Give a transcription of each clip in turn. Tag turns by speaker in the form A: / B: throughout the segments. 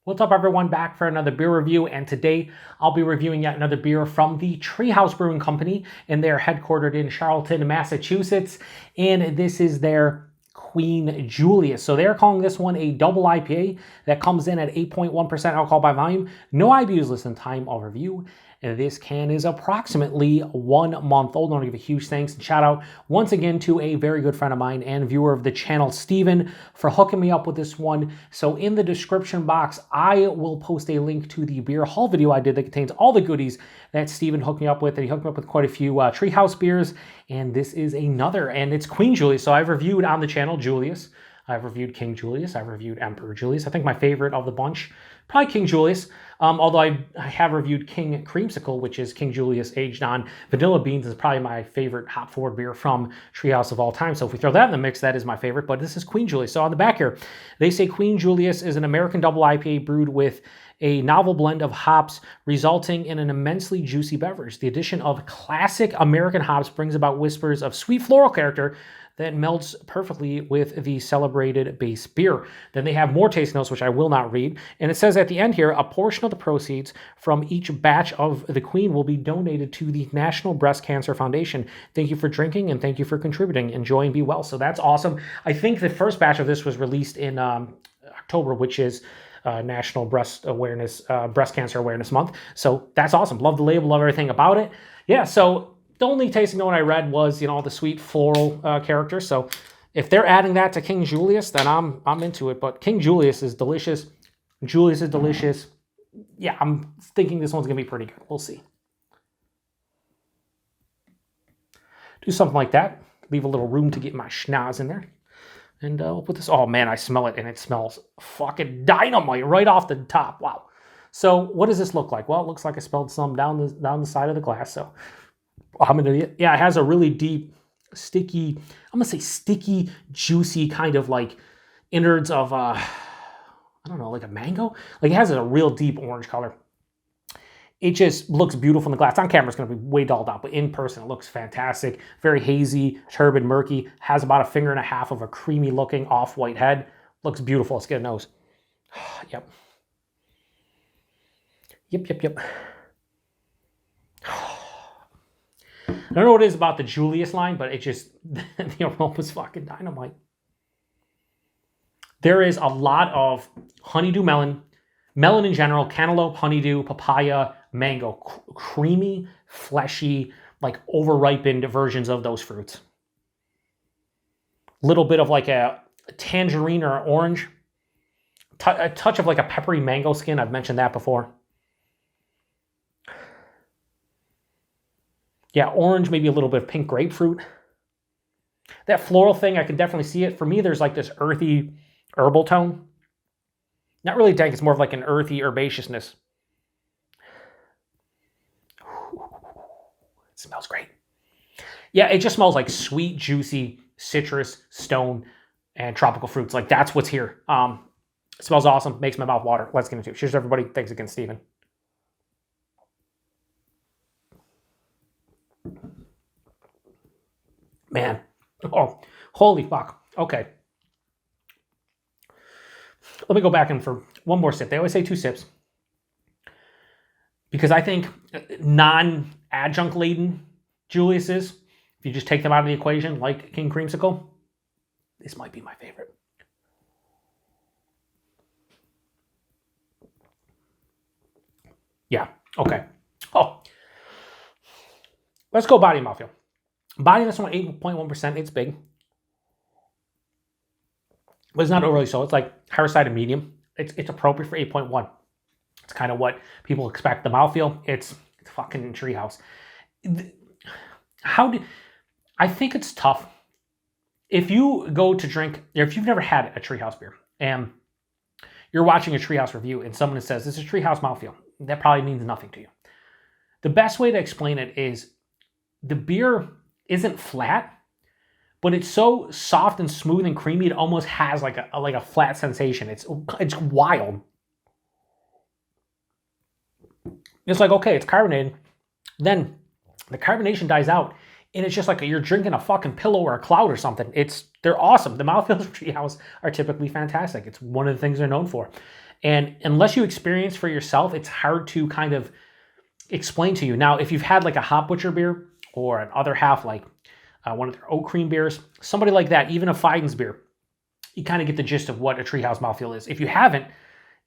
A: What's up, everyone? Back for another beer review, and today I'll be reviewing yet another beer from the Tree House Brewing Company, and they're headquartered in Charlton, Massachusetts, and this is their Queen Julius. So they're calling this one a double IPA that comes in at 8.1% alcohol by volume. No IBUs listed in time of review. And this can is approximately 1 month old. I want to give a huge thanks and shout out once again to a very good friend of mine and viewer of the channel, Steven, for hooking me up with this one. So in the description box, I will post a link to the beer haul video I did that contains all the goodies that Steven hooked me up with. And he hooked me up with quite a few Treehouse beers. And this is another, and it's Queen Julius. So I've reviewed on the channel Julius. I've reviewed King Julius. I've reviewed Emperor Julius. I think my favorite of the bunch, probably King Julius. Although I have reviewed King Creamsicle, which is King Julius aged on vanilla beans, is probably my favorite hop-forward beer from Treehouse of all time. So if we throw that in the mix, that is my favorite. But this is Queen Julius. So on the back here, they say Queen Julius is an American Double IPA brewed with a novel blend of hops, resulting in an immensely juicy beverage. The addition of classic American hops brings about whispers of sweet floral character that melds perfectly with the celebrated base beer. Then they have more taste notes, which I will not read. And it says at the end here, a portion of the proceeds from each batch of the Queen will be donated to the National Breast Cancer Foundation. Thank you for drinking and thank you for contributing. Enjoy and be well. So that's awesome. I think the first batch of this was released in October, which is National Breast Cancer Awareness Month. So that's awesome. Love the label, love everything about it. Yeah, so the only tasting note I read was, the sweet floral character. So if they're adding that to King Julius, then I'm into it. But King Julius is delicious. Julius is delicious. Yeah, I'm thinking this one's going to be pretty good. We'll see. Do something like that. Leave a little room to get my schnoz in there. And we'll put this. Oh, man, I smell it, and it smells fucking dynamite right off the top. Wow. So what does this look like? Well, it looks like I spilled some down the side of the glass, so I'm an idiot. Yeah, it has a really deep, sticky, I'm going to say sticky, juicy kind of like innards of, I don't know, like a mango. Like it has a real deep orange color. It just looks beautiful in the glass. On camera, it's going to be way dulled out, but in person, it looks fantastic. Very hazy, turbid, murky. Has about 1.5 fingers of a creamy looking off-white head. Looks beautiful. Let's get a nose. Yep. Yep. I don't know what it is about the Julius line, but it just, the aroma is fucking dynamite. There is a lot of honeydew melon in general, cantaloupe, honeydew, papaya, mango, creamy, fleshy, like over-ripened versions of those fruits. Little bit of like a tangerine or orange, a touch of like a peppery mango skin. I've mentioned that before. Yeah, orange, maybe a little bit of pink grapefruit. That floral thing, I can definitely see it. For me, there's like this earthy herbal tone. Not really dank, it's more of like an earthy herbaceousness. It smells great. Yeah, it just smells like sweet, juicy, citrus, stone, and tropical fruits. Like that's what's here. It smells awesome, makes my mouth water. Let's get into it. Cheers, everybody. Thanks again, Steven. Man, oh, holy fuck. Okay. Let me go back in for one more sip. They always say 2 sips. Because I think non-adjunct laden Julius's, if you just take them out of the equation, like King Creamsicle, this might be my favorite. Yeah, okay. Oh. Let's go body and mouthfeel. Body this one, 8.1%. It's big. But it's not overly so. It's like higher side of medium. It's appropriate for 8.1. It's kind of what people expect. The mouthfeel, it's fucking Treehouse. I think it's tough. If you go to drink, if you've never had a Treehouse beer, and you're watching a Treehouse review, and someone says, this is Treehouse mouthfeel, that probably means nothing to you. The best way to explain it is the beer isn't flat, but it's so soft and smooth and creamy, it almost has like a flat sensation. It's wild. It's like, okay, it's carbonated. Then the carbonation dies out, and it's just like you're drinking a fucking pillow or a cloud or something. They're awesome. The mouthfeels of Treehouse are typically fantastic. It's one of the things they're known for. And unless you experience for yourself, it's hard to kind of explain to you. Now, if you've had like a Hop Butcher beer or an other half, like one of their oat cream beers, somebody like that, even a Feigen's beer, you kind of get the gist of what a Treehouse mouthfeel is. If you haven't,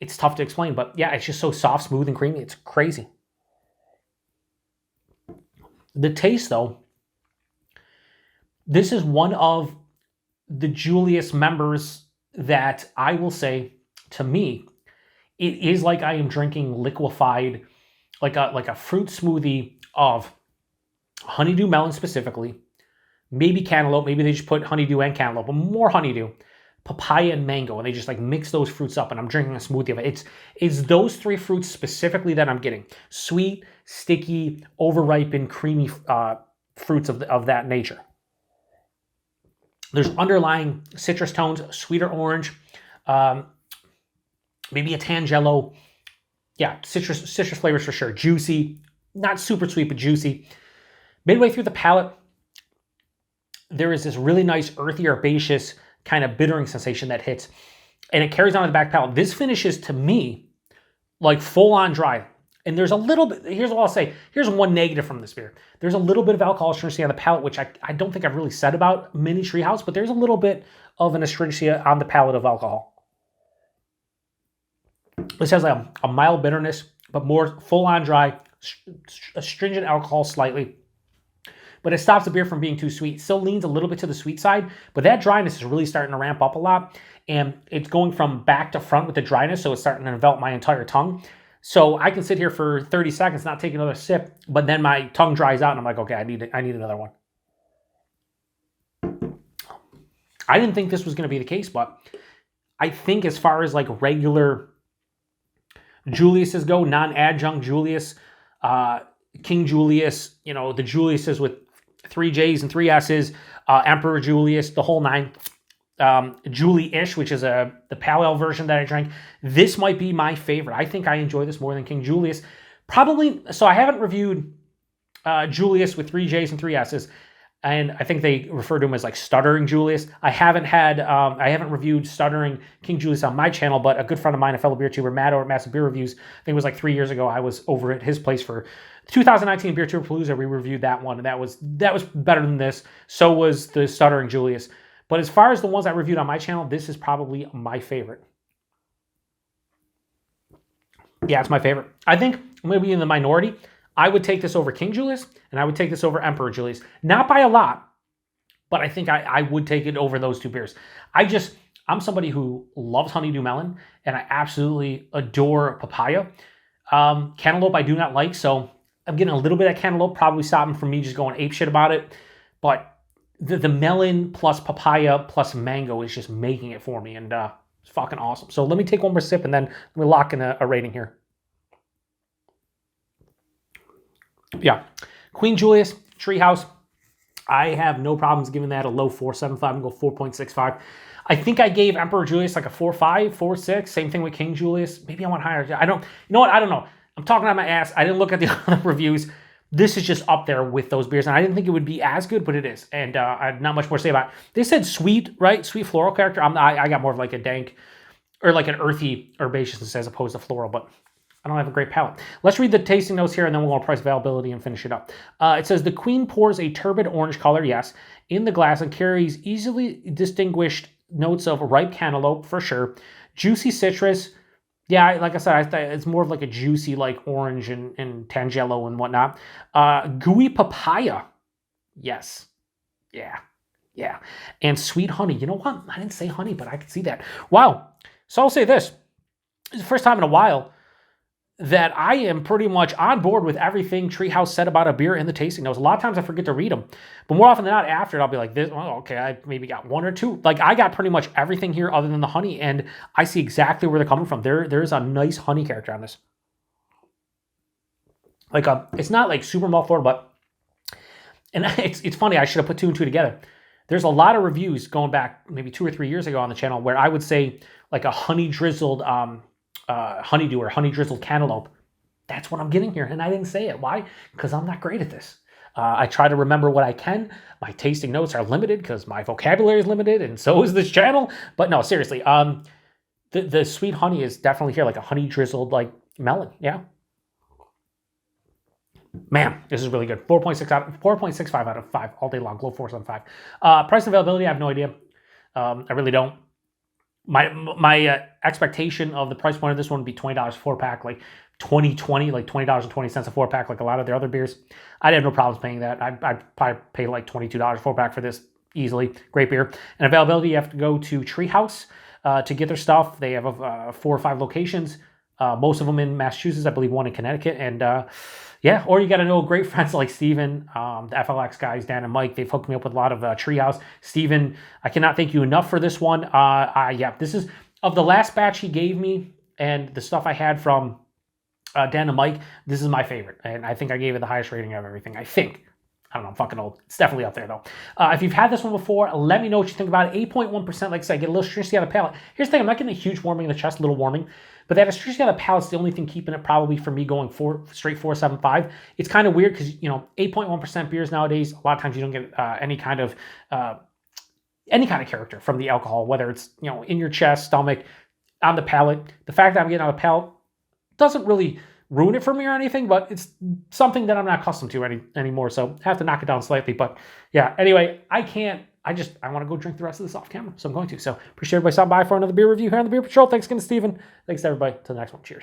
A: it's tough to explain, but yeah, it's just so soft, smooth, and creamy. It's crazy. The taste, though, this is one of the Julius members that I will say, to me, it is like I am drinking liquefied, like a fruit smoothie of honeydew melon specifically, maybe cantaloupe, maybe they just put honeydew and cantaloupe, but more honeydew, papaya and mango, and they just like mix those fruits up, and I'm drinking a smoothie of it. It's those three fruits specifically that I'm getting. Sweet, sticky, overripened, creamy fruits of that nature. There's underlying citrus tones, sweeter orange, maybe a tangelo. Yeah, citrus flavors for sure. Juicy, not super sweet, but juicy. Midway through the palate, there is this really nice earthy, herbaceous kind of bittering sensation that hits, and it carries on to the back palate. This finishes, to me, like full-on dry. And there's a little bit, here's what I'll say. Here's one negative from this beer. There's a little bit of alcohol astringency on the palate, which I don't think I've really said about mini Treehouse, but there's a little bit of an astringency on the palate of alcohol. This has a mild bitterness, but more full-on dry, astringent alcohol slightly. But it stops the beer from being too sweet. It still leans a little bit to the sweet side, but that dryness is really starting to ramp up a lot. And it's going from back to front with the dryness, so it's starting to envelop my entire tongue. So I can sit here for 30 seconds, not take another sip, but then my tongue dries out and I'm like, okay, I need another one. I didn't think this was going to be the case, but I think as far as like regular Julius's go, non-adjunct Julius, King Julius, you know, the Julius's with 3 J's and 3 S's, Emperor Julius, the whole nine, Julie-ish, which is the pale ale version that I drank. This might be my favorite. I think I enjoy this more than King Julius. Probably, so I haven't reviewed Julius with 3 J's and 3 S's, and I think they refer to him as like Stuttering Julius. I haven't reviewed Stuttering King Julius on my channel, but a good friend of mine, a fellow beer tuber, Matt over at Massive Beer Reviews, I think it was like 3 years ago, I was over at his place for 2019 Beer Tour Palooza. We reviewed that one, and that was better than this. So was the Stuttering Julius. But as far as the ones I reviewed on my channel, this is probably my favorite. Yeah, it's my favorite. I think I'm going to be in the minority. I would take this over King Julius, and I would take this over Emperor Julius. Not by a lot, but I think I would take it over those two beers. I'm somebody who loves honeydew melon, and I absolutely adore papaya. Cantaloupe I do not like, so I'm getting a little bit of cantaloupe, probably stopping from me just going apeshit about it. But the melon plus papaya plus mango is just making it for me, and it's fucking awesome. So let me take one more sip, and then we'll lock in a rating here. Yeah, Queen Julius, Treehouse. I have no problems giving that a low 4.75 and go 4.65. I think I gave Emperor Julius like a 4.5, 4.6. Same thing with King Julius. Maybe I want higher. You know what? I don't know. I'm talking out my ass. I didn't look at the other reviews. This is just up there with those beers, and I didn't think it would be as good, but it is. And I have not much more to say about it. They said sweet, right? Sweet floral character. I got more of like a dank or like an earthy herbaceousness as opposed to floral, but I don't have a great palate. Let's read the tasting notes here, and then we'll go on price availability and finish it up. It says, the Queen pours a turbid orange color, yes, in the glass and carries easily distinguished notes of ripe cantaloupe, for sure. Juicy citrus. Yeah, like I said, it's more of like a juicy, like orange and tangelo and whatnot. Gooey papaya. Yes. Yeah. And sweet honey. You know what? I didn't say honey, but I could see that. Wow. So I'll say this. It's the first time in a while that I am pretty much on board with everything Treehouse said about a beer in the tasting notes. A lot of times I forget to read them, but more often than not after it, I'll be like, this, oh, okay, I maybe got one or two. Like I got pretty much everything here other than the honey, and I see exactly where they're coming from. There's a nice honey character on this. Like it's not like super mouthful, but, and it's funny, I should have put 2 and 2 together. There's a lot of reviews going back maybe 2 or 3 years ago on the channel where I would say like a honey drizzled honeydew or honey drizzled cantaloupe. That's what I'm getting here, and I didn't say it. Why? Because I'm not great at this. I try to remember what I can. My tasting notes are limited because my vocabulary is limited, and so is this channel. But no, seriously, The sweet honey is definitely here, like a honey drizzled like melon. Yeah. Man, this is really good. 4.65 out of 5 all day long. Glow Force on 5. Price and availability, I have no idea. I really don't. My expectation of the price point of this one would be $20 4-pack, like 2020, like $20.20 a 4-pack, like a lot of their other beers. I'd have no problems paying that. I'd probably pay like $22 4-pack for this easily. Great beer. And availability, you have to go to Tree House to get their stuff. They have 4 or 5 locations, most of them in Massachusetts, I believe one in Connecticut, and yeah, or you got to know great friends like Steven, the FLX guys, Dan and Mike. They've hooked me up with a lot of Treehouse. Steven, I cannot thank you enough for this one. Yeah, this is, of the last batch he gave me and the stuff I had from Dan and Mike, this is my favorite. And I think I gave it the highest rating of everything. I think. I don't know, I'm fucking old. It's definitely up there, though. If you've had this one before, let me know what you think about it. 8.1%, like I said, I get a little astringency on the palate. Here's the thing, I'm not getting a huge warming in the chest, a little warming, but that astringency on the palate's the only thing keeping it probably for me going straight 4.75. It's kind of weird because, 8.1% beers nowadays, a lot of times you don't get any kind of character from the alcohol, whether it's, in your chest, stomach, on the palate. The fact that I'm getting on the palate doesn't really ruin it for me or anything, but it's something that I'm not accustomed to anymore, so I have to knock it down slightly. But yeah, anyway, I want to go drink the rest of this off camera, so I'm going to. So appreciate everybody stopping by for another beer review here on the Beer Patrol. Thanks again to Steven. Thanks to everybody. Till the next one. Cheers.